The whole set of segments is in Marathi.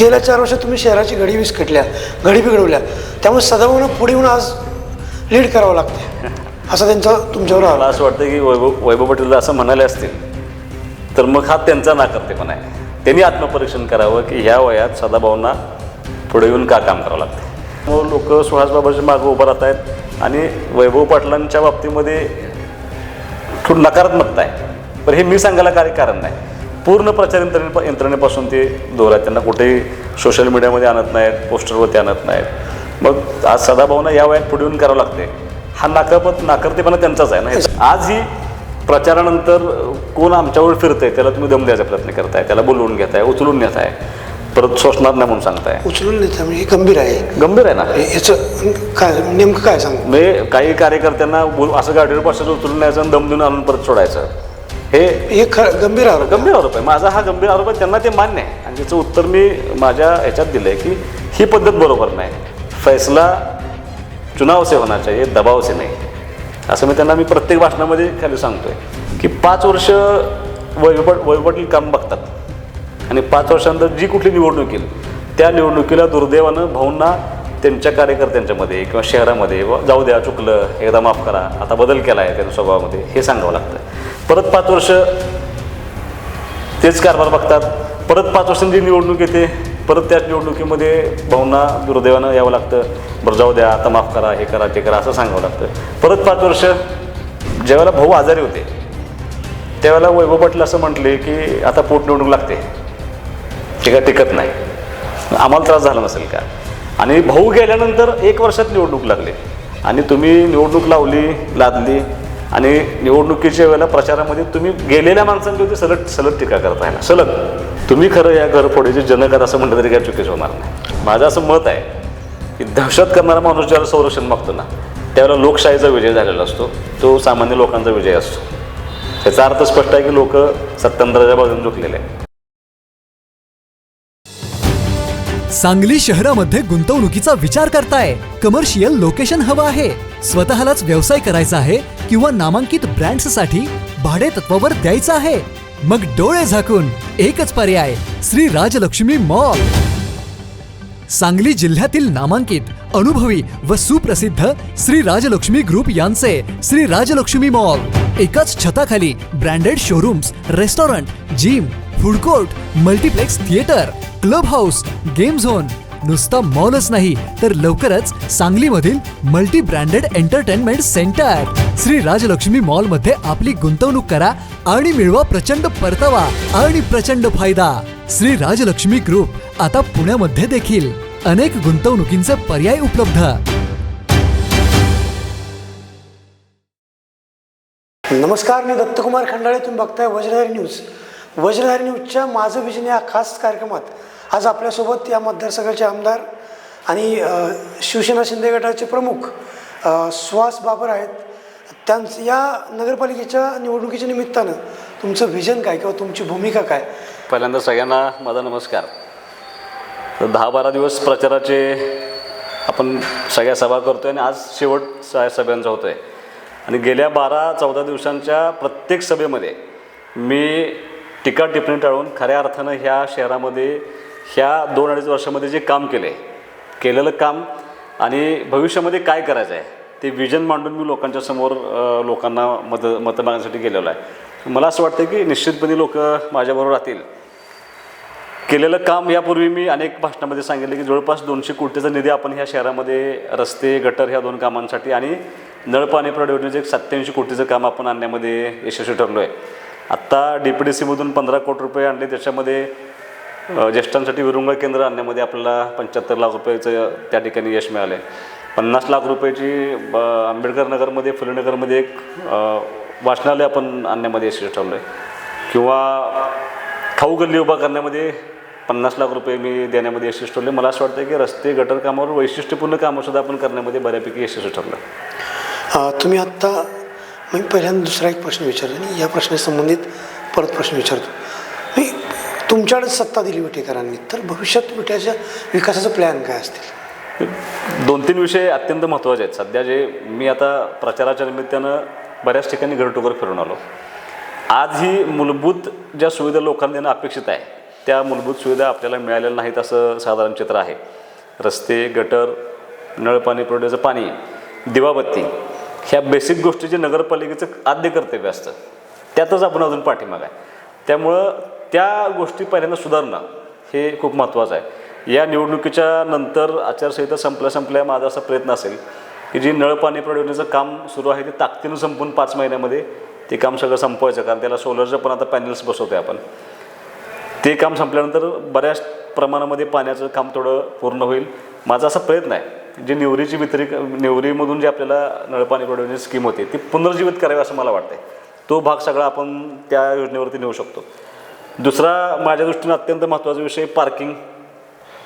गेल्या 4 वर्षात तुम्ही शहराची घडी विस्कटल्या, घडी बिघडवल्या, त्यामुळे सदाभाऊंना पुढे येऊन आज लीड करावं लागते असं त्यांचा तुमच्यावर मला असं वाटतं की वैभव पाटील असं म्हणाले असतील तर मग हा त्यांचा नाकर्तेपणा आहे. त्यांनी आत्मपरीक्षण करावं की ह्या वयात सदाभाऊंना पुढे येऊन का काम करावं लागतं. मग लोक सुहासबाबाच्या मागं उभं राहत आहेत आणि वैभव पाटलांच्या बाबतीमध्ये थोडं नकारात्मकता आहे. पण हे मी सांगायला काही कारण नाही. पूर्ण प्रचार यंत्रणेपासून ते दूर आहेत. त्यांना कुठेही सोशल मीडियामध्ये आणत नाहीत, पोस्टरवरती आणत नाहीत. मग आज सदाभाऊंना या वयात पुढे येऊन करावं लागते. हा नाकर्तेपणा त्यांचाच आहे ना. आज ही प्रचारानंतर कोण आमच्यावर फिरतंय त्याला तुम्ही दम द्यायचा प्रयत्न करताय, त्याला बोलवून घेताय, उचलून नेताय, परत सोसणार नाही म्हणून सांगताय. उचलून नेता म्हणजे गंभीर आहे. गंभीर आहे ना. याचं काय नेमकं काय सांग म्हणजे काही कार्यकर्त्यांना असं गाडीवर बसायचं, उचलून न्यायचं आणि दम देऊन आणून परत सोडायचं, हे गंभीर आरोप. गंभीर आरोप आहे. माझा हा गंभीर आरोप आहे. त्यांना ते मान्य आहे आणि त्याचं उत्तर मी माझ्या ह्याच्यात दिलं आहे की ही पद्धत बरोबर नाही. फैसला चुनाव से होना चाहिए, दबाव से नाही, असं मी प्रत्येक भाषणामध्ये खाली सांगतोय की 5 वर्ष वैभव पाटील काम बघतात आणि 5 वर्षानंतर जी कुठली निवडणूक येईल त्या निवडणुकीला दुर्दैवानं भाऊंना त्यांच्या कार्यकर्त्यांच्यामध्ये किंवा शहरामध्ये जाऊ द्या, चुकलं, एकदा माफ करा, आता बदल केला आहे त्यांच्या स्वभावामध्ये, हे सांगावं लागतं. परत 5 वर्ष तेच कारभार बघतात. परत 5 वर्षांची निवडणूक येते, परत त्याच निवडणुकीमध्ये भाऊंना दुर्दैवानं यावं लागतं. बरं जाऊ द्या, आता माफ करा, हे करा, ते करा, असं सांगावं लागतं. परत 5 वर्ष ज्यावेळेला भाऊ आजारी होते त्यावेळेला वैभव पाटील असं म्हटले की आता पोटनिवडणूक लागते, ते काय टिकत नाही, आम्हाला त्रास झाला नसेल का. आणि भाऊ गेल्यानंतर 1 वर्षात निवडणूक लागली आणि तुम्ही निवडणूक लादली आणि निवडणुकीच्या वेळेला प्रचारामध्ये तुम्ही गेलेल्या माणसांची सलग टीका करताय ना. सलग तुम्ही खरं या घरफोडीचे जनक आहात असं म्हटलं तरी काय चुकीचं होणार नाही. माझं असं मत आहे की दहशत करणारा माणूस ज्यावेळेला संरक्षण मागतो ना त्यावेळेला लोकशाहीचा विजय झालेला असतो, तो सामान्य लोकांचा विजय असतो. याचा अर्थ स्पष्ट आहे की लोक सत्तांतराच्या बाजूने झुकलेले आहेत. सांगली शहरामध्ये गुंतवणुकीचा विचार करताय, कमर्शियल लोकेशन हवं आहे, स्वतःलाच व्यवसाय करायचा आहे किंवा नामांकित ब्रँड्ससाठी भाडे तत्वावर द्यायचं आहे, मग डोळे झाकून एकच पर्याय, श्री राजलक्ष्मी मॉल. सांगली जिल्ह्यातील नामांकित, अनुभवी व सुप्रसिद्ध श्री राजलक्ष्मी ग्रुप यांचे श्री राजलक्ष्मी मॉल. एकाच छताखाली branded showrooms, restaurant, gym, food court, multiplex theatre, club house, game zone. नुसता मॉलच नाही तर लवकरच सांगलीमधील multi branded entertainment centre. Shri Rajlakshmi mall मध्ये आपली गुंतवणूक करा आणि मिळवा प्रचंड परतावा आणि प्रचंड फायदा. श्री राजलक्ष्मी ग्रुप आता पुण्यामध्ये देखील. अनेक गुंतवणुकींचे पर्याय उपलब्ध. नमस्कार, मी दत्तकुमार खंडाळे. तुम्ही बघताय वज्रधारी न्यूज. वज्रधारी न्यूजच्या माझं विजन या खास कार्यक्रमात आज आपल्यासोबत या मतदारसंघाचे आमदार आणि शिवसेना शिंदे गटाचे प्रमुख सुहास बाबर आहेत. या नगरपालिकेच्या निवडणुकीच्या निमित्तानं तुमचं विजन काय किंवा तुमची भूमिका काय? पहिल्यांदा सगळ्यांना माझा नमस्कार. 10-12 दिवस प्रचाराचे आपण सगळ्या सभा करतोय आणि आज शेवट सभेंचा होतोय आणि गेल्या 12-14 दिवसांच्या प्रत्येक सभेमध्ये मी टीका टिप्पणी टाळून खऱ्या अर्थानं ह्या शहरामध्ये ह्या 2-2.5 वर्षामध्ये जे काम केलेलं काम आणि भविष्यामध्ये काय करायचं आहे ते विजन मांडून मी लोकांच्या समोर लोकांना मतं मागण्यासाठी गेलेलो आहे. मला असं वाटतं की निश्चितपणे लोक माझ्याबरोबर राहतील. केलेलं काम यापूर्वी मी अनेक भाषणामध्ये सांगितलं की जवळपास 200 कोटीचा निधी आपण ह्या शहरामध्ये रस्ते, गटर ह्या 2 कामांसाठी आणि नळपाणी पुरवठा योजनेचं एक 87 कोटीचं काम आपण आणण्यामध्ये यशस्वी ठरलो आहे. आत्ता DPDCमधून 15 कोटी रुपये आणले. त्याच्यामध्ये ज्येष्ठांसाठी विरुंगळ केंद्र आणण्यामध्ये आपल्याला 75 लाख रुपयाचं त्या ठिकाणी यश मिळालं आहे. 50 लाख रुपयाची आंबेडकर नगरमध्ये, फुलेनगरमध्ये एक वाचनालय आपण आणण्यामध्ये यशस्वी ठरलो आहे. किंवा खाऊ गल्ली उभा करण्यामध्ये 50 लाख रुपये मी देण्यामध्ये यशस्वी ठरले. मला असं वाटतं की रस्ते, गटर कामावर वैशिष्ट्यपूर्ण कामंसुद्धा आपण करण्यामध्ये बऱ्यापैकी यशस्वी ठरलं. तुम्ही आत्ता मी पहिल्यांदा दुसरा एक प्रश्न विचारला आणि या प्रश्नाशी संबंधित परत प्रश्न विचारतो. मी तुमच्याकडे सत्ता दिली विटेकरांनी, तर भविष्यात विट्याच्या विकासाचं प्लॅन काय असतील? 2-3 विषय अत्यंत महत्त्वाचे आहेत. सध्या जे मी आता प्रचाराच्या निमित्तानं बऱ्याच ठिकाणी घर टू घर फिरून आलो. आज ही मूलभूत ज्या सुविधा लोकांना देणं अपेक्षित आहे त्या मूलभूत सुविधा आपल्याला मिळालेल्या नाहीत असं साधारण चित्र आहे. रस्ते, गटर, नळपाणी पुरवठ्याचं पाणी, दिवाबत्ती ह्या बेसिक गोष्टी जे नगरपालिकेचं आद्य कर्तव्य असतं त्यातच आपण अजून पाठीमाग आहे. त्यामुळं त्या गोष्टी पहिल्यांदा सुधारणं हे खूप महत्त्वाचं आहे. या निवडणुकीच्या नंतर आचारसंहिता संपल्या माझा असा प्रयत्न असेल की जी नळपाणी पुरवठ्याचं काम सुरू आहे ते ताकदीनं संपून 5 महिन्यामध्ये ते काम सगळं संपवायचं. कारण त्याला सोलरचं पण आता पॅनल्स बसवतो आहे आपण. ते काम संपल्यानंतर बऱ्याच प्रमाणामध्ये पाण्याचं काम थोडं पूर्ण होईल. माझा असा प्रयत्न आहे जी निवरीमधून जे आपल्याला नळपाणी पुरवठ्याची स्कीम होती ती पुनर्जीवित करावी असं मला वाटतं. तो भाग सगळा आपण त्या योजनेवरती नेऊ शकतो. दुसरा माझ्या दृष्टीनं अत्यंत महत्त्वाचा विषय पार्किंग.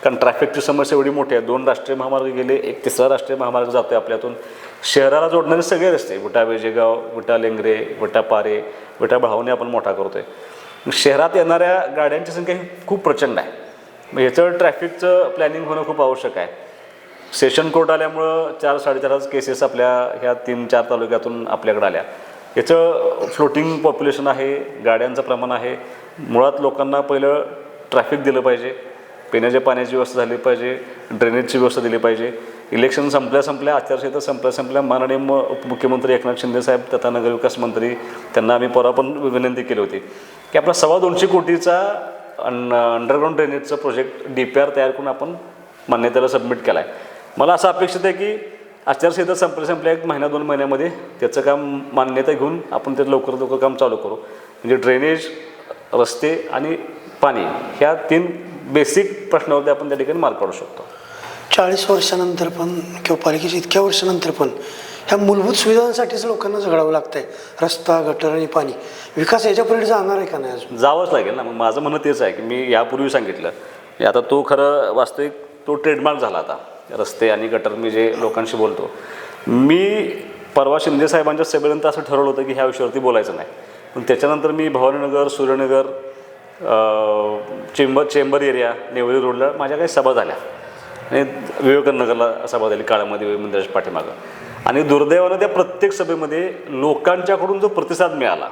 कारण ट्रॅफिकची समस्या एवढी मोठी आहे. 2 राष्ट्रीय महामार्ग गेले, एक 3रा राष्ट्रीय महामार्ग जातो आहे आपल्यातून. शहराला जोडणारे सगळे रस्ते विटा वेजेगाव, विटा लेंगरे, विटा पारे, विटा बळावणे आपण मोठा करतो आहे. शहरात येणाऱ्या गाड्यांची संख्या ही खूप प्रचंड आहे. मग ह्याच्यावर ट्रॅफिकचं प्लॅनिंग होणं खूप आवश्यक आहे. सेशन कोर्ट आल्यामुळं 4-4.5 केसेस आपल्या ह्या 3-4 तालुक्यातून आपल्याकडे आल्या. याचं फ्लोटिंग पॉप्युलेशन आहे, गाड्यांचं प्रमाण आहे. मुळात लोकांना पहिलं ट्रॅफिक दिलं पाहिजे, पिण्याच्या पाण्याची व्यवस्था झाली पाहिजे, ड्रेनेजची व्यवस्था दिली पाहिजे. इलेक्शन संपल्या आचारसंहिता संपल्या माननीय उपमुख्यमंत्री एकनाथ शिंदेसाहेब तथा नगरविकास मंत्री त्यांना आम्ही परवा पण विनंती केली होती की आपला 225 कोटीचा अंडरग्राऊंड ड्रेनेजचा प्रोजेक्ट DPR तयार करून आपण मान्यतेला सबमिट केला आहे. मला असं अपेक्षित आहे की आचारसंहिता संपल्या 1 महिना 2 महिन्यामध्ये त्याचं काम मान्यता घेऊन आपण ते लवकर काम चालू करू. म्हणजे ड्रेनेज, रस्ते आणि पाणी ह्या 3 बेसिक प्रश्नावरती आपण त्या ठिकाणी मार्ग काढू शकतो. 40 वर्षानंतर पण किंवा पालिकेच्या इतक्या वर्षानंतर पण ह्या मूलभूत सुविधांसाठीच लोकांना झगडावं लागतं आहे. रस्ता, गटर आणि पाणी. विकास याच्यापर्यंत जाणार आहे का नाही अजून? जावंच लागेल ना. मग माझं म्हणणं तेच आहे की मी यापूर्वी सांगितलं की आता तो खरं वास्तविक तो ट्रेडमार्क झाला आता. रस्ते आणि गटर मी जे लोकांशी बोलतो. मी परवा शिंदेसाहेबांच्या सभेनंतर असं ठरवलं होतं की ह्या विषयावरती बोलायचं नाही. पण त्याच्यानंतर मी भवानीनगर, सूर्यनगर, चेंबर एरिया, नेवरी रोडला माझ्या काही सभा झाल्या आणि विवेकानगरला सभा झाली काळामध्ये मंदिराच्या पाठीमागं. आणि दुर्दैवानं त्या प्रत्येक सभेमध्ये लोकांच्याकडून जो प्रतिसाद मिळाला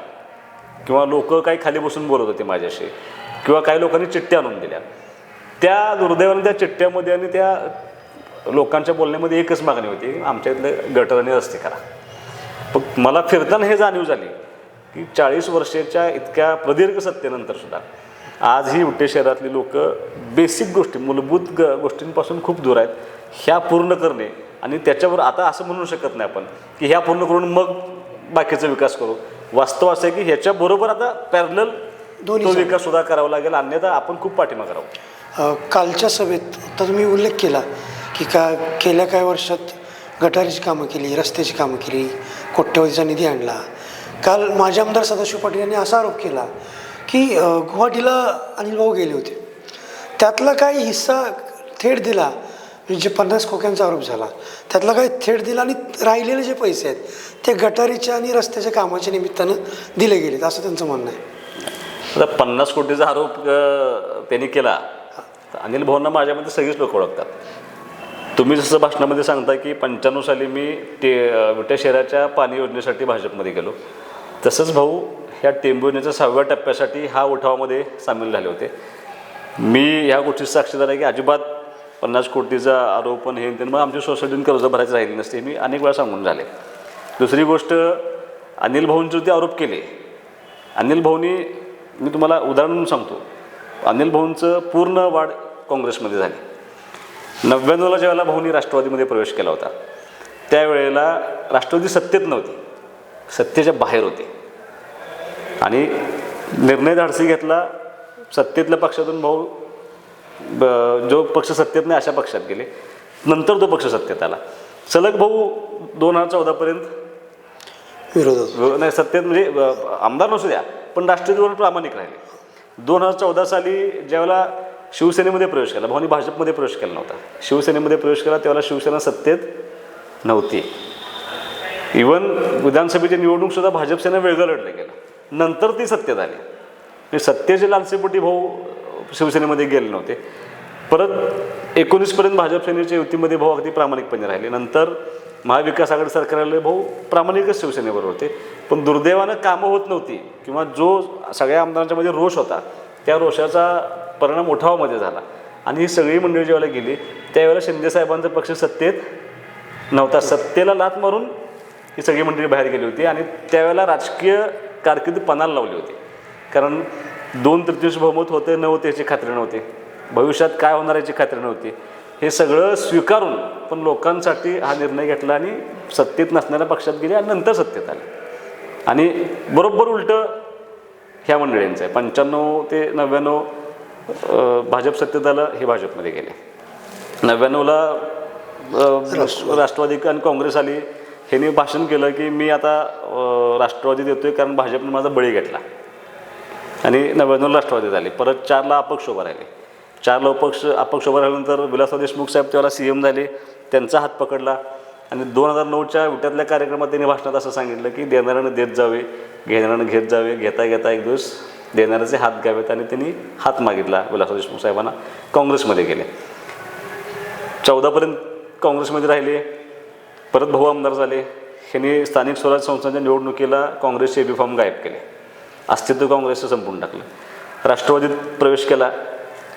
किंवा लोक काही खाली बसून बोलत होते माझ्याशी किंवा काही लोकांनी चिठ्ठ्या आणून दिल्या, त्या दुर्दैवानं त्या चिठ्ठ्यामध्ये आणि त्या लोकांच्या बोलण्यामध्ये एकच मागणी होती, आमच्या इथले गटर आणि रस्ते करा. पण मला फिरताना हे जाणीव झाली की 40 वर्षाच्या इतक्या प्रदीर्घ सत्तेनंतर सुद्धा आजही उटे शहरातली लोक बेसिक गोष्टी, मूलभूत गोष्टींपासून खूप दूर आहेत. ह्या पूर्ण करणे आणि त्याच्यावर आता असं म्हणू शकत नाही आपण की ह्या पूर्ण करून मग बाकीचा विकास करू. वास्तव असं आहे की ह्याच्याबरोबर आता पॅरलल तो विकास सुद्धा करावा लागेल, अन्यथा आपण खूप पाठीमागे राहू. कालच्या सभेत आता तुम्ही उल्लेख केला की गेल्या काही वर्षात गटारीची कामं केली, रस्त्याची कामं केली, कोट्यवधीचा निधी आणला. काल माझे आमदार सदाशिव पाटील यांनी असा आरोप केला की गुवाहाटीला अनिल भाऊ गेले होते, त्यातला काही हिस्सा थेट दिला, म्हणजे जे 50 खोक्यांचा आरोप झाला त्यातला काही थेट दिला आणि राहिलेले जे पैसे आहेत ते गटारीच्या आणि रस्त्याच्या कामाच्या निमित्तानं दिले गेलेत असं त्यांचं म्हणणं आहे. आता 50 कोटीचा आरोप त्यांनी केला. अनिल भाऊंना माझ्यामध्ये सगळीच लोक ओळखतात. तुम्ही जसं भाषणामध्ये सांगता की 95 साली मी विटे शहराच्या पाणी योजनेसाठी भाजपमध्ये गेलो, तसंच भाऊ ह्या टेंबू योजनेच्या 6व्या टप्प्यासाठी हा उठावामध्ये सामील झाले होते. मी ह्या गोष्टीची साक्षीदार आहे की अजिबात 50 कोटीचा आरोपण हे मग आमच्या सोसायटीने कर्ज भरायचं राहिली नसते, मी अनेक वेळा सांगून झाले. दुसरी गोष्ट, अनिल भाऊंचे ते आरोप केले. अनिल भाऊंनी, मी तुम्हाला उदाहरण म्हणून सांगतो, अनिल भाऊंचं पूर्ण वाढ काँग्रेसमध्ये झाली. 99ला ज्यावेळेला भाऊंनी राष्ट्रवादीमध्ये प्रवेश केला होता त्यावेळेला राष्ट्रवादी सत्तेत नव्हती, सत्तेच्या बाहेर होते आणि निर्णय धाडसी घेतला. सत्तेतल्या पक्षातून भाऊ जो पक्ष सत्तेत नाही अशा पक्षात गेले, नंतर तो पक्ष सत्तेत आला. सलग भाऊ 2014पर्यंत विरोधात नाही, सत्तेत म्हणजे आमदार नसू द्या पण राष्ट्रवादीवर प्रामाणिक राहिले. 2014 साली ज्यावेळेला शिवसेनेमध्ये प्रवेश केला, भाऊनी भाजपमध्ये प्रवेश केला नव्हता, शिवसेनेमध्ये प्रवेश केला, त्यावेळेला शिवसेना सत्तेत नव्हती. इवन विधानसभेची निवडणूकसुद्धा भाजपसेना वेगळं लढलं गेलं, नंतर ती सत्तेत आली. म्हणजे सत्तेचे लालसेपोटी भाऊ शिवसेनेमध्ये गेले नव्हते. परत 19पर्यंत भाजप सेनेच्या युतीमध्ये भाऊ अगदी प्रामाणिकपणे राहिले. नंतर महाविकास आघाडी सरकारले भाऊ प्रामाणिकच शिवसेनेबरोबर होते. पण दुर्दैवानं कामं होत नव्हती किंवा जो सगळ्या आमदारांच्या मध्ये रोष होता त्या रोषाचा परिणाम उठावामध्ये झाला. आणि ही सगळी मंडळी ज्यावेळेला गेली त्यावेळेला शिंदेसाहेबांचा पक्ष सत्तेत नव्हता. सत्तेला लाथ मारून ही सगळी मंडळी बाहेर गेली होती आणि त्यावेळेला राजकीय कारकीर्द पणाला लावली होती. कारण 2/3 बहुमत होते नव्हते याची खात्री नव्हती, भविष्यात काय होणार याची खात्री नव्हती. हे सगळं स्वीकारून पण लोकांसाठी हा निर्णय घेतला आणि सत्तेत नसणाऱ्या पक्षात गेले आणि नंतर सत्तेत आले. आणि बरोबर उलटं ह्या मंडळींचं आहे. 95 ते 99 भाजप सत्तेत आलं, हे भाजपमध्ये गेले. 99ला राष्ट्रवादी आणि काँग्रेस आली. ह्यांनी भाषण केलं की मी आता राष्ट्रवादी देतोय कारण भाजपने माझा बळी घेतला, आणि 99ला राष्ट्रवादी झाले. परत 4ला अपक्ष उभा राहिले. 4ला अपक्ष उभा राहिल्यानंतर विलासराव देशमुख साहेब त्यावेळेला CM झाले, त्यांचा हात पकडला. आणि 2009च्या विट्यातल्या कार्यक्रमात त्यांनी भाषणात असं सांगितलं की देणाऱ्यानं देत जावे, घेणाऱ्यानं घेत जावे, घेता घेता एक दिवस देणाऱ्याचे हात घ्यावेत. आणि त्यांनी हात मागितला विलासराव देशमुख साहेबांना. काँग्रेसमध्ये गेले. 14पर्यंत काँग्रेसमध्ये राहिले. परत भाऊ आमदार झाले. ह्यांनी स्थानिक स्वराज संस्थांच्या निवडणुकीला काँग्रेसचे AB फॉर्म गायब केले. अस्तित्व काँग्रेसचं संपून टाकलं. राष्ट्रवादीत प्रवेश केला.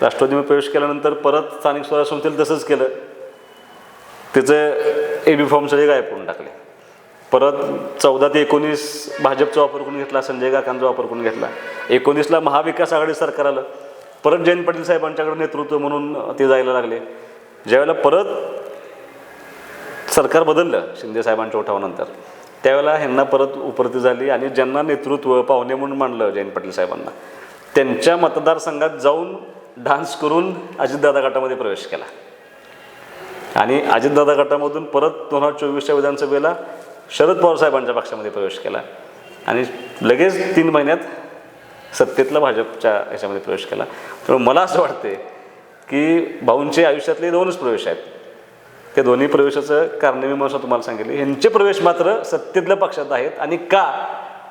राष्ट्रवादीमध्ये प्रवेश केल्यानंतर परत स्थानिक स्वराज संस्थेला तसंच केलं. त्याचे AB फॉर्म सगळे गायब करून टाकले. परत 14 ते 19 भाजपचा वापर करून घेतला, संजय काकांचा वापर करून घेतला. 19ला महाविकास आघाडी सरकार आलं. परत जयंत पाटील साहेबांच्याकडे नेतृत्व म्हणून ते जायला लागले. ज्यावेळेला परत सरकार बदललं शिंदेसाहेबांच्या उठावानंतर, त्यावेळेला ह्यांना परत उपरती झाली. आणि ज्यांना नेतृत्व पाहुणे म्हणून मानलं जयंत पाटील साहेबांना, त्यांच्या मतदारसंघात जाऊन डान्स करून अजितदादा गटामध्ये प्रवेश केला. आणि अजितदादा गटामधून परत 2024च्या विधानसभेला शरद पवार साहेबांच्या पक्षामध्ये प्रवेश केला. आणि लगेच 3 महिन्यात सत्तेतला भाजपच्या ह्याच्यामध्ये प्रवेश केला. त्यामुळे मला असं वाटते की भाऊंचे आयुष्यातले 2च प्रवेश आहेत. त्या दोन्ही प्रवेशाचं कारण मी मला तुम्हाला सांगितले. यांचे प्रवेश मात्र सत्तेतल्या पक्षात आहेत. आणि का,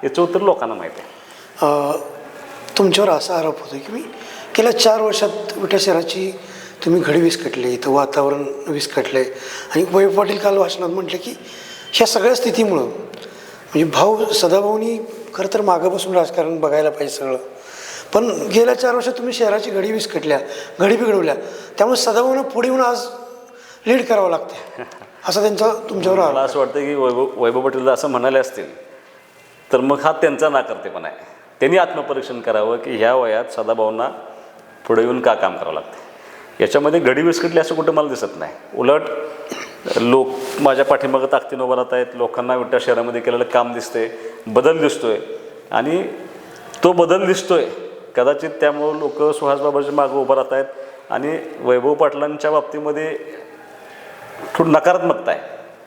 याचं उत्तर लोकांना माहिती आहे. तुमच्यावर असा आरोप होतो की मी गेल्या 4 वर्षात विटा शहराची तुम्ही घडी विस्कटले, इथं वातावरण विस्कटलं आहे. आणि वैभव पाटील काल भाषणात म्हटलं की ह्या सगळ्या स्थितीमुळं म्हणजे सदाभाऊनी खरं तर मागं बसून राजकारण बघायला पाहिजे सगळं. पण गेल्या 4 वर्षात तुम्ही शहराची घडी विस्कटल्या, घडी बिघडवल्या. त्यामुळे सदाभाऊनं पुढे येऊन आज लीड करावं लागते असं त्यांचा तुमच्यावर मला असं वाटतं की वैभव पाटील असं म्हणाले असतील तर मग हा त्यांचा नाकर्तेपणा आहे. त्यांनी आत्मपरीक्षण करावं की ह्या वयात सदाभाऊंना पुढे येऊन का काम करावं लागतं. याच्यामध्ये घडी विस्कटली असं कुठं मला दिसत नाही. उलट लोक माझ्या पाठीमागं ताकदीनं उभं राहत आहेत. लोकांना विटा शहरामध्ये केलेलं काम दिसतंय, बदल दिसतोय. आणि तो बदल दिसतोय कदाचित त्यामुळं लोक सुहासबाबाच्या मागं उभं राहत आहेत. आणि वैभव पाटलांच्या बाबतीमध्ये थोडं नकारात्मकता आहे.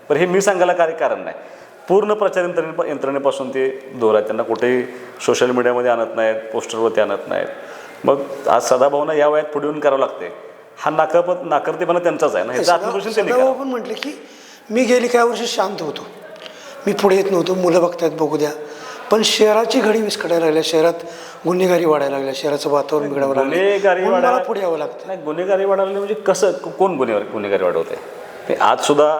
पण हे मी सांगायला कारण नाही. पूर्ण प्रचार यंत्रणेपासून ते दूर आहेत. त्यांना कुठेही सोशल मीडियामध्ये आणत नाहीत, पोस्टरवरती आणत नाहीत. मग आज सदाभाऊंना या वयात पुढे येऊन करावं लागते. हा नाकर्तेपणा त्यांचाच आहे ना. ह्याचं आत्मपरीक्षण त्यांनी सदाभाऊ पण म्हटले की मी गेली काही वर्ष शांत होतो, मी पुढे येत नव्हतो, मुलं बघतायत बघू द्या. पण शहराची घडी विस्कटायला लागल्या, शहरात गुन्हेगारी वाढायला लागल्या, शहराचं वातावरण बिघडावं लागलं, गुन्हेगारी वाढायला पुढे यावं लागतं. नाही, गुन्हेगारी वाढवली म्हणजे कसं, कोण गुन्हेगारी वाढवते. आजसुद्धा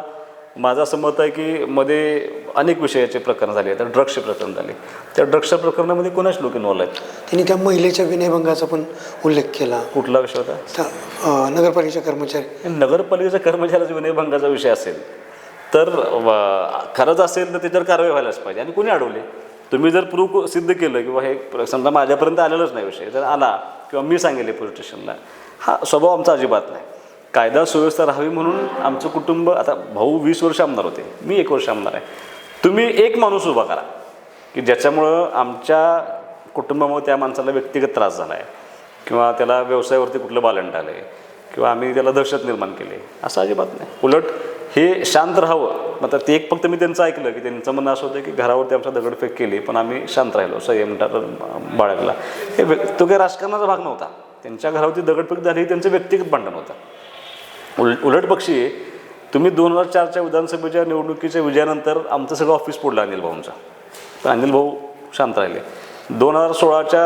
माझं असं मत आहे की मध्ये अनेक विषयाचे प्रकरण झाले. तर ड्रग्सचे प्रकरण झाले. त्या ड्रग्सच्या प्रकरणामध्ये कोणाच लोक इन्व्हॉल्व आहेत. त्यांनी त्या महिलेच्या विनयभंगाचा पण उल्लेख केला. कुठला विषय होता? नगरपालिकेच्या कर्मचारी. नगरपालिकेच्या कर्मचाऱ्याचा विनयभंगाचा विषय असेल तर खरंच असेल तर त्याच्यावर कारवाई व्हायलाच पाहिजे. आणि कोणी अडवले? तुम्ही जर प्रूफ सिद्ध केलं किंवा हे समजा माझ्यापर्यंत आलेलंच नाही विषय, जर आला किंवा मी सांगेले पोलीस स्टेशनला, हा स्वभाव आमचा अजिबात नाही. कायदा सुव्यवस्था राहावी म्हणून आमचं कुटुंब, आता भाऊ 20 वर्ष आमदार होते, मी 1 वर्ष आमदार आहे. तुम्ही एक माणूस उभा करा की ज्याच्यामुळं आमच्या कुटुंबामुळे त्या माणसाला व्यक्तिगत त्रास झाला आहे किंवा त्याला व्यवसायावरती कुठलं बालंट आलं आहे किंवा आम्ही त्याला दहशत निर्माण केली, असं अजिबात नाही. उलट हे शांत राहावं. मग ते एक फक्त मी त्यांचं ऐकलं की त्यांचं म्हणणं असं होतं की घरावरती आमच्या दगडफेक केली पण आम्ही शांत राहिलो, संयम बाळगला. हे तो काही राजकारणाचा भाग नव्हता. त्यांच्या घरावरती दगडफेक झाली, त्यांचं व्यक्तिगत भांडण होतं. उलट पक्षी तुम्ही 2004च्या विधानसभेच्या निवडणुकीच्या विजयानंतर आमचं सगळं ऑफिस पोडलं अनिल भाऊंचं. पण अनिल भाऊ शांत राहिले. 2016च्या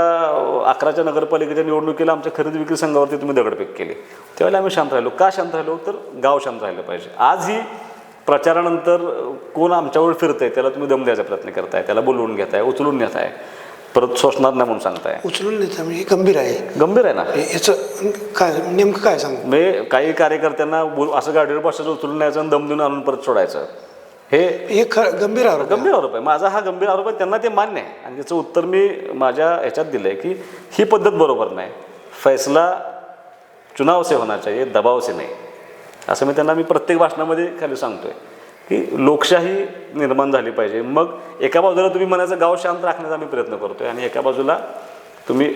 11च्या नगरपालिकेच्या निवडणुकीला आमच्या खरेदी विक्री संघावरती तुम्ही दगडफेक केली, त्यावेळेला आम्ही शांत राहिलो. का शांत राहिलो? तर गाव शांत राहिलं पाहिजे. आजही प्रचारानंतर कोण आमच्यावर फिरतंय त्याला तुम्ही दम द्यायचा प्रयत्न करताय, त्याला बोलवून घेताय, उचलून नेताय. परत सोसणार नाही म्हणून सांगताय. उचलून नेता म्हणजे गंभीर आहे. गंभीर आहे ना. याचं काय नेमकं काय सांग? म्हणजे काही कार्यकर्त्यांना असं गाडीवर बसायचं, उचलून न्यायचं आणि दम देऊन आणून परत सोडायचं, हे गंभीर आरोप आहे. गंभीर आरोप आहे. माझा हा गंभीर आरोप आहे. त्यांना ते मान्य आहे आणि त्याचं उत्तर मी माझ्या ह्याच्यात दिलं आहे की ही पद्धत बरोबर नाही. फैसला चुनाव से होना चाहिए, दबाव से नाही, असं मी प्रत्येक भाषणामध्ये खाली सांगतो आहे की लोकशाही निर्माण झाली पाहिजे. मग एका बाजूला तुम्ही म्हणायचं गाव शांत राखण्याचा आम्ही प्रयत्न करतो आहे आणि एका बाजूला तुम्ही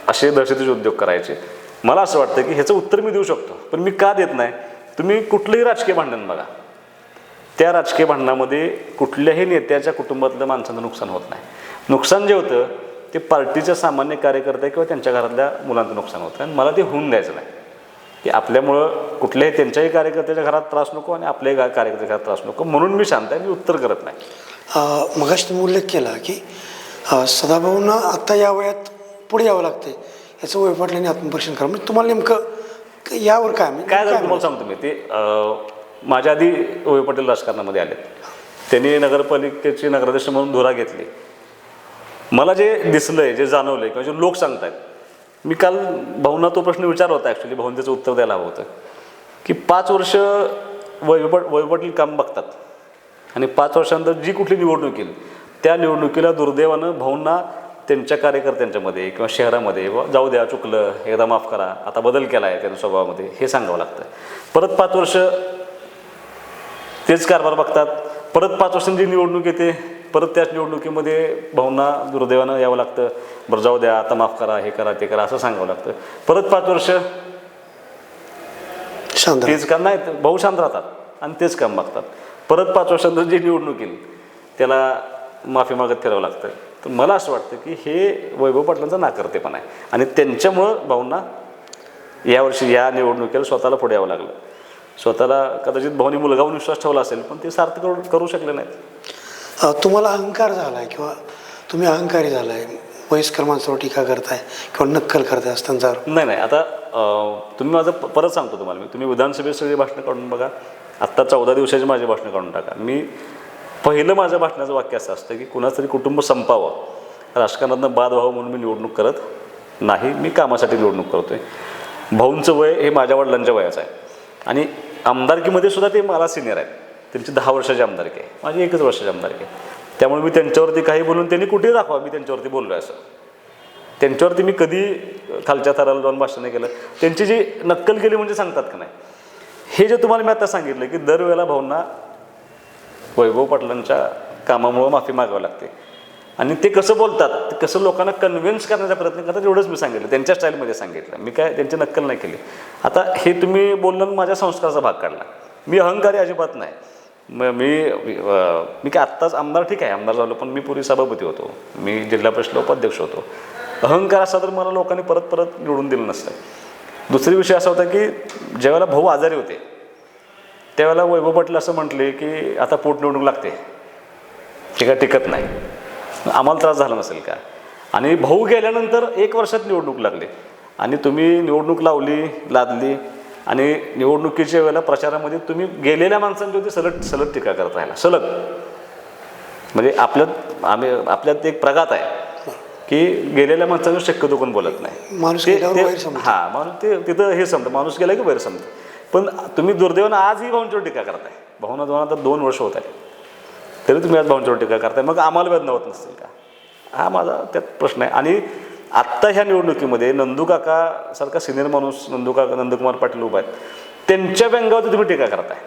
असे दहशतीचे उद्योग करायचे. मला असं वाटतं की ह्याचं उत्तर मी देऊ शकतो, पण मी का देत नाही? तुम्ही कुठलंही राजकीय भांडण बघा, त्या राजकीय भांडणामध्ये कुठल्याही नेत्याच्या कुटुंबातल्या माणसांचं नुकसान होत नाही. नुकसान जे होतं ते पार्टीच्या सामान्य कार्यकर्ते किंवा त्यांच्या घरातल्या मुलांचं नुकसान होतं आणि मला ते होऊन द्यायचं नाही की आपल्यामुळं कुठल्याही त्यांच्याही कार्यकर्त्याच्या घरात त्रास नको आणि आपल्याही कार्यकर्त्याच्या घरात त्रास नको, म्हणून मी शांत आहे, मी उत्तर करत नाही. मगाशी तुम्ही उल्लेख केला की सदाभाऊंना आत्ता या वयात पुढे यावं लागते, याचं वय पाटलांनी आत्मपरीक्षण करा. म्हणजे तुम्हाला नेमकं यावर काय झालं तुम्हाला सांगतो मी. ते माझ्या आधी वय पाटील राजकारणामध्ये आले, त्यांनी नगरपालिकेची नगराध्यक्ष म्हणून धुरा घेतली. मला जे दिसलंय, जे जाणवलंय किंवा जे लोक सांगतात, मी काल भाऊंना तो प्रश्न विचारला होता, ॲक्च्युली भाऊन त्याचं उत्तर द्यायला हवं होतं की 5 वर्ष वय पाटील काम बघतात आणि 5 वर्षानंतर जी कुठली निवडणूक येईल त्या निवडणुकीला दुर्दैवानं भाऊंना त्यांच्या कार्यकर्त्यांच्यामध्ये किंवा शहरामध्ये जाऊ द्या, चुकलं, एकदा माफ करा, आता बदल केला आहे त्यांच्या स्वभावामध्ये, हे सांगावं लागतं. परत 5 वर्ष तेच कारभार बघतात, परत 5 वर्षांची निवडणूक येते, परत त्याच निवडणुकीमध्ये भाऊंना दुर्दैवानं यावं लागतं, बरं जाऊ द्या, आता माफ करा, हे करा, ते करा, असं सांगावं लागतं. परत 5 वर्ष तेच काम नाही, भाऊ शांत राहतात आणि तेच काम बघतात. परत 5 वर्षांतर जी निवडणूक येईल त्याला माफी मागत फिरावं लागतं. तर मला असं वाटतं की हे वैभव पाटलांचा नाकर्तेपणा आहे आणि त्यांच्यामुळं भाऊंना यावर्षी या निवडणुकीला स्वतःला पुढे यावं लागलं. स्वतःला कदाचित भाऊनी मुलगाहून विश्वास ठेवला असेल, पण ते सार्थ करू शकले नाहीत. तुम्हाला अहंकार झाला आहे किंवा तुम्ही अहंकारी झाला आहे, वयस्कर माणसावर टीका करताय किंवा नक्कल करताय असताना? नाही, आता तुम्ही माझं परत सांगतो तुम्हाला, तुम्ही विधानसभेत सगळी भाषणं काढून बघा, आत्ता 14 दिवसाची माझी भाषणं काढून टाका. मी पहिलं माझ्या भाषणाचं वाक्य असं असतं की कुणाचं तरी कुटुंब संपावं, राजकारणातनं बाद व्हावं म्हणून मी निवडणूक करत नाही, मी कामासाठी निवडणूक करतो आहे. भाऊंचं वय हे माझ्या वडिलांच्या वयाचं आहे आणि आमदारकीमध्ये सुद्धा ते मला सिनियर आहेत. त्यांची 10 वर्षाची आमदारकी आहे, माझी 1 वर्षाची आमदारकी आहे. त्यामुळे मी त्यांच्यावरती काही बोलून त्यांनी कुठेही दाखवा मी त्यांच्यावरती बोललो आहे असं. त्यांच्यावरती मी कधी खालच्या थराला जाऊन भाषण नाही केलं. त्यांची जी नक्कल केली म्हणजे सांगतात का नाही, हे जे तुम्हाला मी आता सांगितलं की दरवेळेला भाऊंना वैभव पाटलांच्या कामामुळं माफी मागावी लागते आणि ते कसं बोलतात, ते कसं लोकांना कन्व्हिन्स करण्याचा प्रयत्न करतात, एवढंच मी सांगितलं, त्यांच्या स्टाईलमध्ये सांगितलं. मी काय त्यांची नक्कल नाही केली. आता हे तुम्ही बोलणं माझ्या संस्काराचा भाग काढला. मी अहंकारी अजिबात नाही. मी काय आत्ताच आमदार, ठीक आहे आमदार झालो, पण मी पूर्वी सभापती होतो, मी जिल्हा परिषद उपाध्यक्ष होतो. अहंकार असा तर मला लोकांनी परत परत निवडून दिलं नसतं. दुसरी विषय असा होता की ज्यावेळेला भाऊ आजारी होते त्यावेळेला वैभव पाटील असं म्हटले की आता पोटनिवडणूक लागते, ते काय टिकत नाही, आम्हाला त्रास झाला नसेल का? आणि भाऊ गेल्यानंतर 1 वर्षात निवडणूक लागली आणि तुम्ही निवडणूक लादली आणि निवडणुकीच्या वेळेला प्रचारामध्ये तुम्ही गेलेल्या माणसांची होती सलग टीका करत राहिला, सलग. म्हणजे आपल्यात एक प्रघात आहे की गेलेल्या माणसांवर शक्यतो कोण बोलत नाही. माणूस माणूस तिथं हे समजतं, माणूस गेला की बाहेर समजतं. पण तुम्ही दुर्दैवानं आजही भाऊंच्यावर टीका करताय. भाऊंना आता 2 वर्ष होत आहे तरी तुम्ही आज भाऊंच्यावर टीका करताय, मग आम्हाला वेदना होत नसतील का? हा माझा त्यात प्रश्न आहे. आणि आत्ता ह्या निवडणुकीमध्ये नंदूकाका सारखा सिनियर माणूस, नंदकुमार पाटील उभा आहेत, त्यांच्या व्यंगावरती तुम्ही टीका करताय.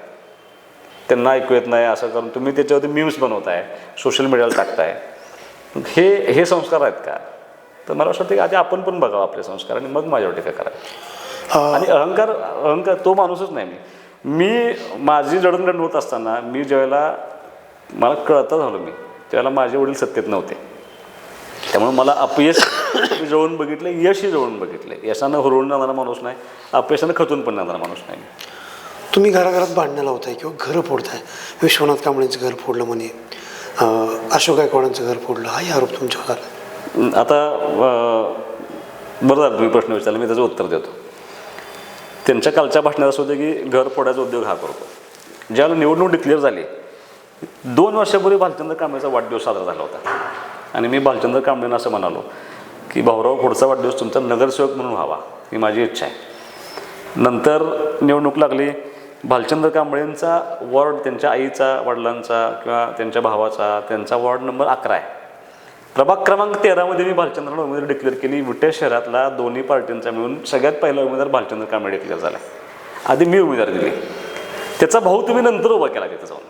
त्यांना ऐकू येत नाही असं करून तुम्ही त्याच्यावरती मीम्स बनवताय, सोशल मीडियाला टाकताय. हे संस्कार आहेत का? तर मला असं वाटतं की आधी आपण पण बघावं आपले संस्कार आणि मग माझ्यावर टीका करावी. आणि अहंकार तो माणूसच नाही. मी माझी जडणघडण होत असताना मी ज्यावेळेला मला कळता झालो त्यावेळेला माझे वडील सत्तेत नव्हते. त्यामुळे मला अपयश जवळून बघितलं, यशही जवळून बघितलं. यशानं हुरळून जाणारा माणूस नाही, अपयशानं खचून पण जाणारा माणूस नाही. तुम्ही घराघरात भांडणं लावताय किंवा घरं फोडताय. विश्वनाथ कांबळेंचं घर फोडलं म्हणे, अशोक गायकवाडांचं घर फोडलं, हाही आरोप तुमच्यावर झाला. आता बरं झालं तुम्ही प्रश्न विचारला, मी त्याचं उत्तर देतो. त्यांच्या कालच्या भाषणात असं होतं की घर फोडायचा उद्योग हा करतो. ज्यावेळेला निवडणूक डिक्लेअर झाली 2 वर्षापूर्वी भालचंद्र कांबळेचा वाढदिवस साजरा झाला होता. आणि मी भालचंद्र कांबळेंना असं म्हणालो की भाऊराव पुढचा वाढदिवस तुमचा नगरसेवक म्हणून व्हावा ही माझी इच्छा आहे. नंतर निवडणूक लागली. भालचंद्र कांबळेंचा वॉर्ड त्यांच्या आईचा, वडिलांचा किंवा त्यांच्या भावाचा, त्यांचा वॉर्ड नंबर 11 आहे. प्रभाग क्रमांक 13मध्ये मी भालचंद्रांना उमेदवार डिक्लेअर केली. विटे शहरातला दोन्ही पार्टींचा मिळून सगळ्यात पहिला उमेदवार भालचंद्र कांबळे डिक्लेअर झाला. आधी मी उमेदवारी दिली. त्याचा भाऊ तुम्ही नंतर उभा केला तिथं जाऊन.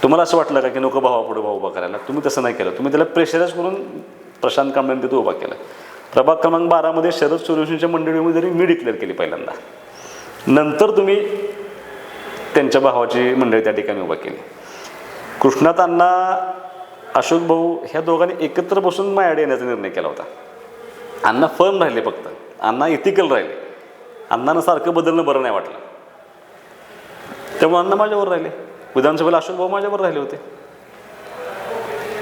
तुम्हाला असं वाटलं का की नको भावापुढे भाऊ उभा करायला? तुम्ही तसं नाही केलं. तुम्ही त्याला प्रेशराईज करून प्रशांत कांबळेंनी तिथं उभा केलं. प्रभाग क्रमांक 12मध्ये शरद सूर्यवंशीच्या मंडळी उमेदवारी मी डिक्लेअर केली पहिल्यांदा. नंतर तुम्ही त्यांच्या भावाची मंडळी त्या ठिकाणी उभा केली. कृष्णात अण्णा, अशोक भाऊ ह्या दोघांनी एकत्र बसून माझ्याकडे येण्याचा निर्णय केला होता. अण्णा फर्म राहिले, फक्त अण्णा इथिकल राहिले. अण्णांना सारखं बदलणं बरं नाही वाटलं, त्यामुळे अण्णा माझ्यावर राहिले. विधानसभेला अशोक भाऊ माझ्यावर राहिले होते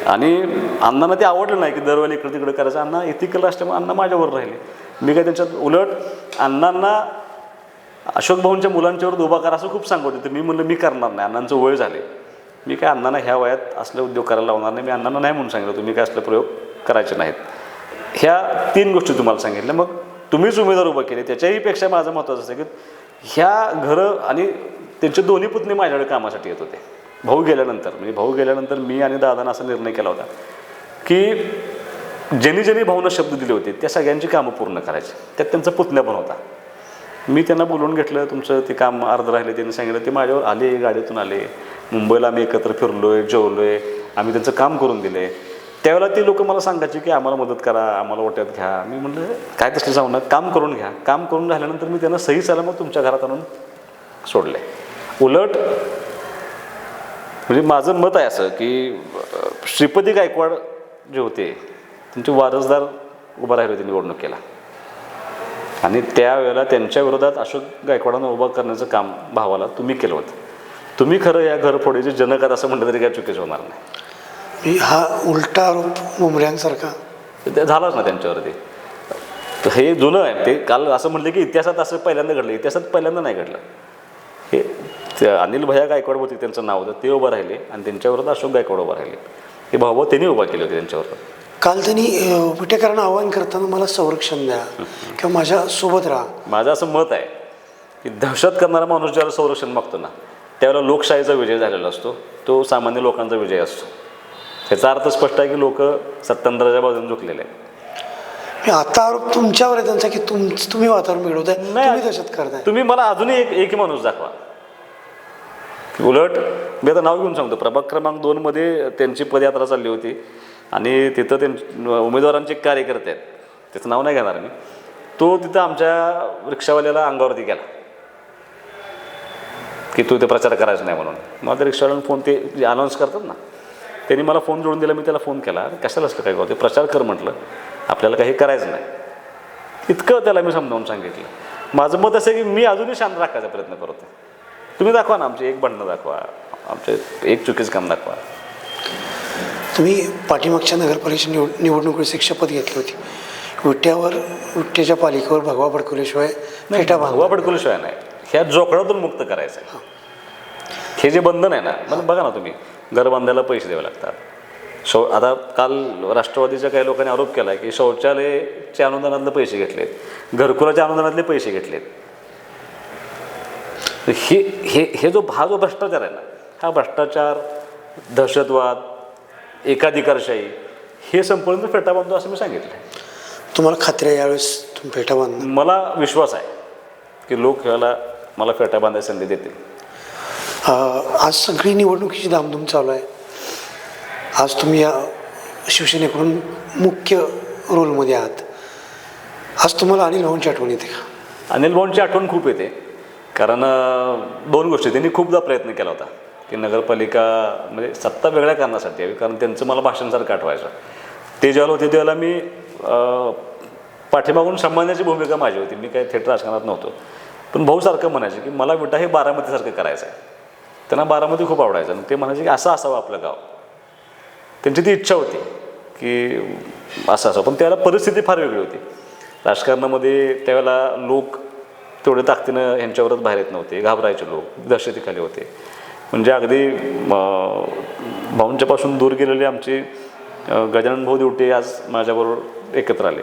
आणि अण्णांना ते आवडलं नाही की दरवेळी इकडे तिकडे करायचं. अण्णा इथिकल असल्यामुळे अण्णा माझ्यावर राहिले. मी काय त्यांच्यात उलट अण्णांना अशोक भाऊंच्या मुलांच्यावर उभा करा असं खूप सांगत होते. मी म्हणलं मी करणार नाही, अण्णांचं वय झाले, मी काय अण्णांना ह्या वयात असले उद्योग करायला लावणार नाही. मी अण्णांना नाही म्हणून सांगितलं तुम्ही काय असले प्रयोग करायचे नाहीत. ह्या 3 गोष्टी तुम्हाला सांगितल्या. मग तुम्हीच उमेदवार उभा केले. त्याच्याहीपेक्षा माझं महत्त्वाचं असं की ह्या घरं आणि त्यांचे दोन्ही पुतणे माझ्याकडे कामासाठी येत होते. भाऊ गेल्यानंतर मी आणि दादानं असा निर्णय केला होता की ज्यांनी भाऊंना शब्द दिले होते त्या सगळ्यांची कामं पूर्ण करायची. त्यात त्यांचा पुतण्या पण होता. मी त्यांना बोलवून घेतलं. तुमचं ते काम अर्ध राहिले. त्यांनी सांगितलं. ते माझ्यावर आले, गाडीतून आले. मुंबईला आम्ही एकत्र फिरलो आहे, जेवलो आहे, आम्ही त्यांचं काम करून दिले. त्यावेळेला ते लोक मला सांगायचे की आम्हाला मदत करा, आम्हाला ओट्यात घ्या. मी म्हटलं काय तसलं जाऊ ना, काम करून घ्या. काम करून झाल्यानंतर मी त्यांना सही सलामत तुमच्या घरात आणून सोडले. उलट म्हणजे माझं मत आहे असं की श्रीपती गायकवाड जे होते त्यांचे वारसदार उभा राहिले होते निवडणुकीला आणि त्यावेळेला त्यांच्या विरोधात अशोक गायकवाडांना उभा करण्याचं काम भावाला तुम्ही केलं होतं. तुम्ही खरं या घरफोडीचे जनक आहात असं म्हटलं तरी काय चुकीचं होणार नाही. हा उलटा आरोप मुंबऱ्यांसारखा ते झालाच ना त्यांच्यावरती. हे जुनं आहे. ते काल असं म्हटलं की इतिहासात असं पहिल्यांदा घडलं. इतिहासात पहिल्यांदा नाही घडलं. हे अनिल भैया गायकवाड होते त्यांचं नाव होतं, ते उभं राहिले आणि त्यांच्यावर अशोक गायकवाड उभं राहिले. हे भाऊ त्यांनी उभा केले होते त्यांच्यावर. काल त्यांनी विटेकरांना आवाहन करताना मला संरक्षण द्या किंवा माझ्यासोबत राहा. माझं असं मत आहे की दहशत करणारा माणूस ज्यावेळेला संरक्षण मागतो ना त्यावेळेला लोकशाहीचा विजय झालेला असतो, तो सामान्य लोकांचा विजय असतो. याचा अर्थ स्पष्ट आहे की लोक सत्तांतराच्या बाजूने झुकलेले आहेत. आता आरोप तुमच्यावर आहे त्यांचा की तुम्ही वातावरण बिघडवताय, तुम्ही दहशत करताय. तुम्ही मला अजूनही एक माणूस दाखवा. उलट मी आता नाव घेऊन सांगतो. प्रभाग क्रमांक 2मध्ये त्यांची पदयात्रा चालली होती आणि तिथं उमेदवारांचे कार्यकर्ते आहेत, त्याचं नाव नाही घेणार मी, तो तिथं आमच्या रिक्षावाल्याला अंगावरती गेला की तू ते प्रचार करायचा नाही म्हणून. मला त्या रिक्षावाल्यानं फोन, ते अनाऊन्स करतात ना, त्यांनी मला फोन जोडून दिला. मी त्याला फोन केला, कशाला असलं काय करतो, प्रचार कर म्हटलं, आपल्याला काही करायचं नाही. इतकं त्याला मी समजावून सांगितलं. माझं मत असं आहे की मी अजूनही शांत राखायचा प्रयत्न करतो. तुम्ही दाखवा ना, आमचे एक भांडणं दाखवा, आमचे एक चुकीचं काम दाखवा. तुम्ही पाठीमागच्या नगरपालिका निवडणुकीची शपथ घेतली होती. विट्याच्या पालिकेवर भगवा फडकवल्याशिवाय फेटा भगवा फडकवल्याशिवाय नाही, ह्या जोखडातून मुक्त करायचं आहे. हे जे बंधन आहे ना, मग बघा ना तुम्ही, घर बांधायला पैसे द्यावे लागतात. आता काल राष्ट्रवादीच्या काही लोकांनी आरोप केला आहे की शौचालयाच्या अनुदानातले पैसे घेतलेत, घरकुलाच्या अनुदानातले पैसे घेतलेत. हे जो भ्रष्टाचार आहे ना, हा भ्रष्टाचार, दहशतवाद, एकाधिकारशाही हे संपूर्ण फेटा बांधतो असं मी सांगितलं. तुम्हाला खात्री आहे यावेळेस तुम्ही फेटा बांधणार? मला विश्वास आहे की लोक ह्याला मला फेटा बांधायची संधी देतील. आज सगळी निवडणुकीची धामधूम चालू आहे. आज तुम्ही या शिवसेनेकडून मुख्य रोलमध्ये आहात. आज तुम्हाला अनिल भाऊंची आठवण येते का? अनिल भाऊंची आठवण खूप येते. कारण 2 गोष्टी त्यांनी खूपदा प्रयत्न केला होता की नगरपालिका म्हणजे सत्ता वेगळ्या कारणासाठी यावी, कारण त्यांचं मला भाषणासारखं आठवायचं. ते ज्यावेळेला होते त्यावेळेला मी पाठीमागून सांभाळण्याची भूमिका माझी होती. मी काही थेट राजकारणात नव्हतो, पण भाऊ सारखं म्हणायचे की मला विटा हे बारामतीसारखं करायचं आहे. त्यांना बारामती खूप आवडायचं आणि ते म्हणायचे की असं असावं आपलं गाव. त्यांची ती इच्छा होती की असं असावं. पण त्यावेळेला परिस्थिती फार वेगळी होती राजकारणामध्ये. त्यावेळेला लोक तेवढे ताकदीनं ह्यांच्यावरच बाहेर येत नव्हते, घाबरायचे लोक, दहशतीखाली होते. म्हणजे अगदी भाऊंच्यापासून दूर गेलेले आमचे गजानन भाऊ दिवटे आज माझ्याबरोबर एकत्र आले.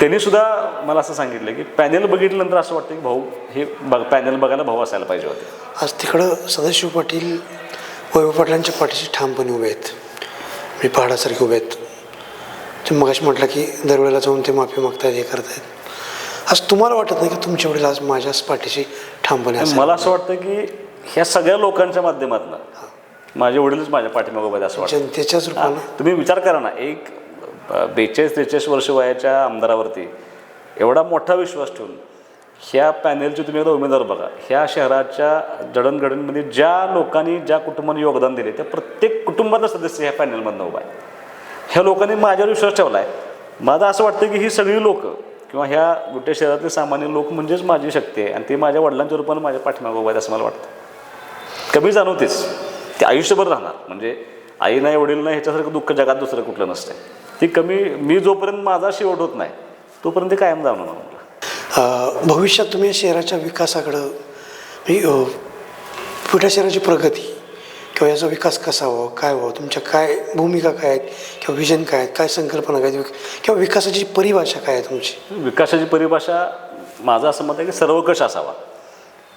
त्यांनीसुद्धा मला असं सांगितलं की पॅनल बघितल्यानंतर असं वाटतं की भाऊ हे पॅनल बघायला भाऊ असायला पाहिजे होते. आज तिकडं सदाशिव पाटील वैभव पाटलांच्या पाठीशी ठामपणे उभे आहेत, मी पहाडासारखे उभे आहेत. तुम्ही मगाशी म्हटलं की दरवेळेला जाऊन ते माफी मागतायत, हे करतायत. आज तुम्हाला वाटत नाही की तुमच्या वडील आज माझ्याच पाठीशी ठामपणे असायला? मला असं वाटतं की ह्या सगळ्या लोकांच्या माध्यमातून माझे वडीलच माझ्या पाठीमागं उभे आहेत असं वाटतं. जनतेच्याच रूपानं तुम्ही विचार करा ना, एक 42-43 वर्ष वयाच्या आमदारावरती एवढा मोठा विश्वास ठेवून ह्या पॅनेलचे तुम्ही एकदा उमेदवार बघा. ह्या शहराच्या जडणघडणमध्ये ज्या लोकांनी ज्या कुटुंबाने योगदान दिले त्या प्रत्येक कुटुंबातला सदस्य ह्या पॅनेलमधनं उभा आहे. ह्या लोकांनी माझ्यावर विश्वास ठेवला आहे. माझं असं वाटतं की ही सगळी लोकं किंवा ह्या गोट्या शहरातले सामान्य लोक म्हणजेच माझी शक्ती आहे आणि ते माझ्या वडिलांच्या रूपानं माझ्या पाठीमागं उभा आहेत असं मला वाटतं. कमी जाणवतेच, ते आयुष्यभर राहणार. म्हणजे आई नाही वडील नाही ह्याच्यासारखं दुःख जगात दुसरं कुठलं नसतं. ती कमी मी जोपर्यंत माझा शेवट होत नाही तोपर्यंत ते कायम जाणवणार मला. भविष्यात तुम्ही या शहराच्या विकासाकडं मोठ्या शहराची प्रगती किंवा याचा विकास कसा व्हावा, काय व्हावं, तुमच्या काय भूमिका काय आहेत किंवा विजन काय आहेत, काय संकल्पना काय आहेत किंवा विकासाची परिभाषा काय आहे तुमची? विकासाची परिभाषा माझं असं मत आहे की सर्वकष असावा,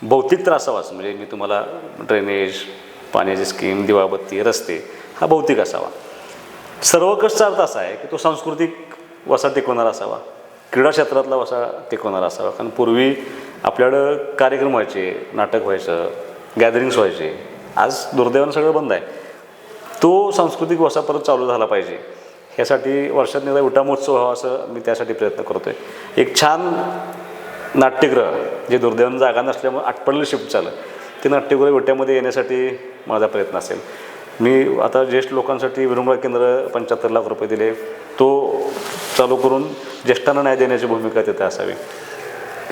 भौतिक तर असावाच. म्हणजे मी तुम्हाला ड्रेनेज, पाण्याची स्कीम, दिवाबत्ती, रस्ते हा भौतिक असावा. सर्वकषचा अर्थ असा आहे की तो सांस्कृतिक वसा टिकवणारा असावा, क्रीडा क्षेत्रातला वसा टिकवणारा असावा. कारण पूर्वी आपल्याकडं कार्यक्रम व्हायचे, नाटक व्हायचं, गॅदरिंग्स व्हायचे. आज दुर्दैवानं सगळं बंद आहे. तो सांस्कृतिक वसा परत चालू झाला पाहिजे. ह्यासाठी वर्षातून एकदा विटा महोत्सव व्हावा असं मी त्यासाठी प्रयत्न करतो आहे. एक छान नाट्यगृह जे दुर्दैवानं जागा नसल्यामुळे आटपडलं शिफ्ट झालं, ते नाट्यगृह विट्यामध्ये येण्यासाठी माझा प्रयत्न असेल. मी आता ज्येष्ठ लोकांसाठी विरंगुळा केंद्र 75 लाख रुपये दिले, तो चालू करून ज्येष्ठांना न्याय देण्याची भूमिका तिथे असावी.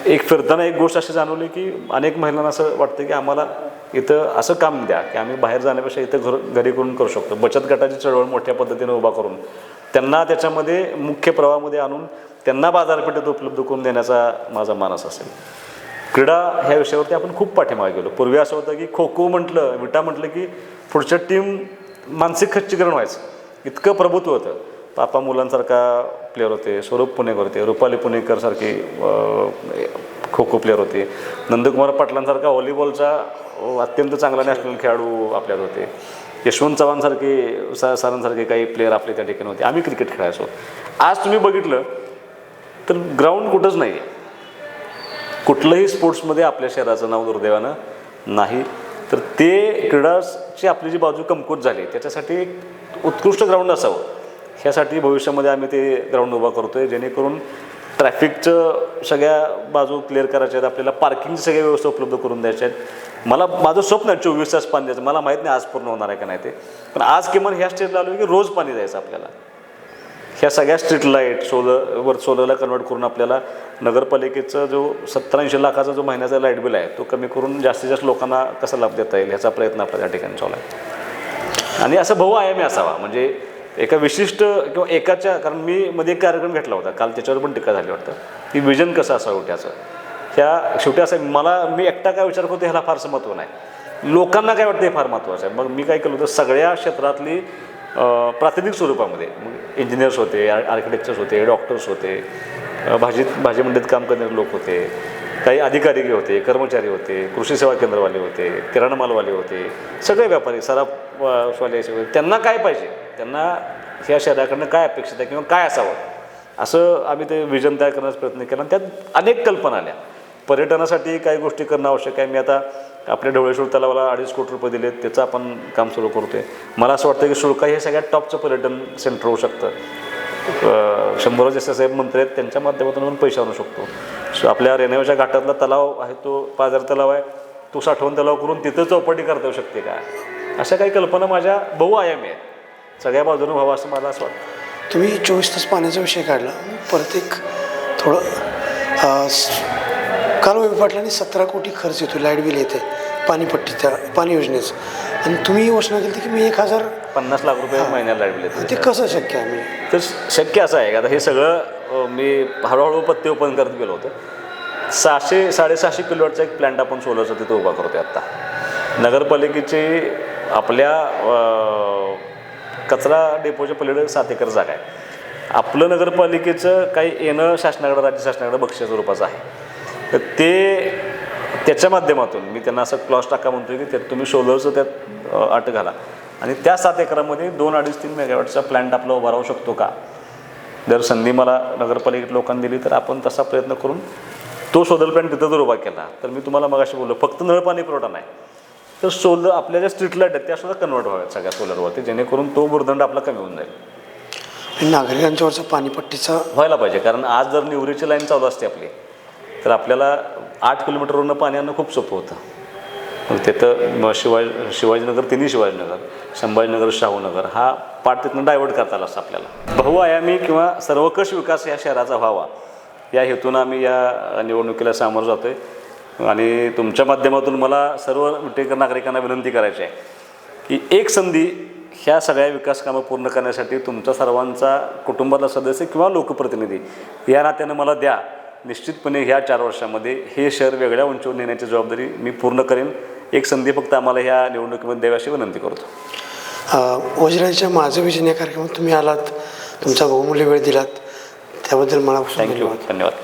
एक फिरताना एक गोष्ट अशी जाणवली की अनेक महिलांना असं वाटतं की आम्हाला इथं असं काम द्या की आम्ही बाहेर जाण्यापेक्षा इथं घरी करून करू शकतो. बचत गटाची चळवळ मोठ्या पद्धतीने उभा करून त्यांना त्याच्यामध्ये मुख्य प्रवाहामध्ये आणून त्यांना बाजारपेठेत उपलब्ध करून देण्याचा माझा मानस असेल. क्रीडा ह्या विषयावरती आपण खूप पाठीमागे गेलो. पूर्वी असं होतं की खो खो म्हटलं, विटा म्हटलं की पुढच्या टीम मानसिक खच्चीकरण व्हायचं, इतकं प्रभुत्व होतं. पापा मुलांसारखा प्लेअर होते, स्वरूप पुणेकर होते, रुपाली पुणेकर सारखे खो खो प्लेअर होते, नंदकुमार पाटलांसारखा व्हॉलीबॉलचा अत्यंत चांगला नॅशनल खेळाडू आपल्यात होते, यशवंत चव्हाणसारखे सरांसारखे काही प्लेअर आपले त्या ठिकाणी होते. आम्ही क्रिकेट खेळायचो. आज तुम्ही बघितलं तर ग्राउंड कुठंच नाही आहे. कुठलंही स्पोर्ट्समध्ये आपल्या शहराचं नाव दुर्दैवानं नाही. तर ते क्रीडाची आपली जी बाजू कमकुवत झाली त्याच्यासाठी एक उत्कृष्ट ग्राउंड असावं. ह्यासाठी भविष्यामध्ये आम्ही ते ग्राउंड उभा करतो आहे, जेणेकरून ट्रॅफिकचं सगळ्या बाजू क्लिअर करायच्या आहेत, आपल्याला पार्किंगची सगळ्या व्यवस्था उपलब्ध करून द्यायच्या आहेत. माझं स्वप्न आहे 24 तास पाणी द्यायचं. मला माहीत नाही आज पूर्ण होणार आहे का नाही ते, पण आज किमान ह्या स्टेजला आलो की रोज पाणी द्यायचं आपल्याला. ह्या सगळ्या स्ट्रीट लाईट सोलरला कन्वर्ट करून आपल्याला नगरपालिकेचा जो 70-80 लाखाचा जो महिन्याचा लाईट बिल आहे तो कमी करून जास्तीत जास्त लोकांना कसा लाभ देता येईल ह्याचा प्रयत्न आपल्या त्या ठिकाणी चालू आहे. आणि असं बहुआयामी असावा, म्हणजे एका विशिष्ट किंवा एकाच्या, कारण मी मध्ये एक कार्यक्रम घेतला होता काल, त्याच्यावर पण टीका झाली वाटतं की विजन कसं असावं त्याचं. ह्या शेवटी असं मी एकटा काय विचार करतो ह्याला फारसं महत्त्व नाही, लोकांना काय वाटतं हे फार महत्त्वाचं आहे. मग मी काय केलं होतं, सगळ्या क्षेत्रातली प्रातिनिधिक स्वरूपामध्ये मग इंजिनियर्स होते, आर्किटेक्चर्स होते, डॉक्टर्स होते, भाजी मंडईत काम करणारे लोक होते, काही अधिकारी होते, कर्मचारी होते, कृषी सेवा केंद्रवाले होते, किराणा मालवाले होते, सगळे व्यापारी, सराफवाले होते. त्यांना काय पाहिजे, त्यांना ह्या शहराकडनं काय अपेक्षित आहे किंवा काय असावं असं आम्ही ते विजन तयार करण्याचा प्रयत्न केला. आणि त्यात अनेक कल्पना आल्या. पर्यटनासाठी काही गोष्टी करणं आवश्यक आहे. मी आता आपल्या ढवळेश्वर तलावाला 2.5 कोटी रुपये दिलेत, त्याचं आपण काम सुरू करतो आहे. मला असं वाटतं की सुळका हे सगळ्यात टॉपचं पर्यटन सेंटर होऊ शकतं. 100 जसं मंत्री आहेत त्यांच्या माध्यमातून आपण पैसे आणू शकतो. आपल्या रेणेवाच्या घाटातला तलाव आहे तो पाझर तलाव आहे, तो साठवण तलाव करून तिथं चौपाटी करता येऊ शकते का, अशा काही कल्पना माझ्या बहुआयामी आहेत, सगळ्या बाजूने व्हावं असं मला असं वाटतं. तुम्ही 24 तास पाण्याचा विषय काढला, परत एक थोडं काल वैभव पाटलांनी 17 कोटी खर्च येतो, लाईट बिल येते पाणीपट्टी त्या पाणी योजनेचं, आणि तुम्ही घोषणा केली की मी 1050 लाख रुपये महिन्याला लाईट बिल येते. ते कसं शक्य आहे? तर शक्य असं आहे. आता हे सगळं मी हळूहळू पत्ते ओपन करत गेलो होतं. 600-650 किलोवॅटचा एक प्लॅन्ट आपण सोलरचा तिथं उभा करतो आहे आत्ता. नगरपालिकेचे आपल्या कचरा डेपोच्या पलीकडे 7 एकर जागा आहे. आपलं नगरपालिकेचं काही येणं शासनाकडे, राज्य शासनाकडे बक्षीस स्वरूपाचं आहे. तर त्याच्या माध्यमातून मी त्यांना असं क्लॉज टाका म्हणतो की त्यात तुम्ही सोलरचं त्यात अट घाला आणि त्या 7 एकरामध्ये 2-2.5-3 मेगावॅटचा प्लॅन्ट आपला उभा राहू शकतो का. जर संधी मला नगरपालिकेत लोकांनी दिली तर आपण तसा प्रयत्न करून तो सोलर प्लॅन्ट तिथं जर उभा केला तर मी तुम्हाला मगाशी बोललो फक्त नळ पाणी पुरवठा नाही तर सोलर आपल्या ज्या स्ट्रीट लाईट आहेत त्यासुद्धा कन्वर्ट व्हाव्यात सगळ्या सोलरवरती, जेणेकरून तो भूर्दंड आपला कमी होऊन जाईल. नागरिकांच्यावरचं पाणीपट्टीचं व्हायला पाहिजे, कारण आज जर निवरीची लाईन चालू असते आपली तर आपल्याला 8 किलोमीटरवरून पाणी आणणं खूप सोपं होतं. मग तिथं शिवाजीनगर, तिन्ही शिवाजीनगर, संभाजीनगर, शाहूनगर हा पाठ तिथनं डायव्हर्ट करता आला असं आपल्याला. बहुआयामी किंवा सर्वकष विकास या शहराचा व्हावा या हेतून आम्ही या निवडणुकीला सामोरं जातो आहे. आणि तुमच्या माध्यमातून मला सर्व विटेकर नागरिकांना विनंती करायची आहे की एक संधी ह्या सगळ्या विकास कामं पूर्ण करण्यासाठी तुमचा सर्वांचा कुटुंबातला सदस्य किंवा लोकप्रतिनिधी या नात्यानं मला द्या. निश्चितपणे ह्या 4 वर्षामध्ये हे शहर वेगळ्या उंचीवर नेण्याची जबाबदारी मी पूर्ण करेन. एक संधी फक्त आम्हाला ह्या निवडणुकीमध्ये द्यावी अशी विनंती करतो. वज्राच्या माझं विजन या कार्यक्रमात तुम्ही आलात, तुमचा बहुमूल्य वेळ दिलात त्याबद्दल मला थँक्यू, धन्यवाद.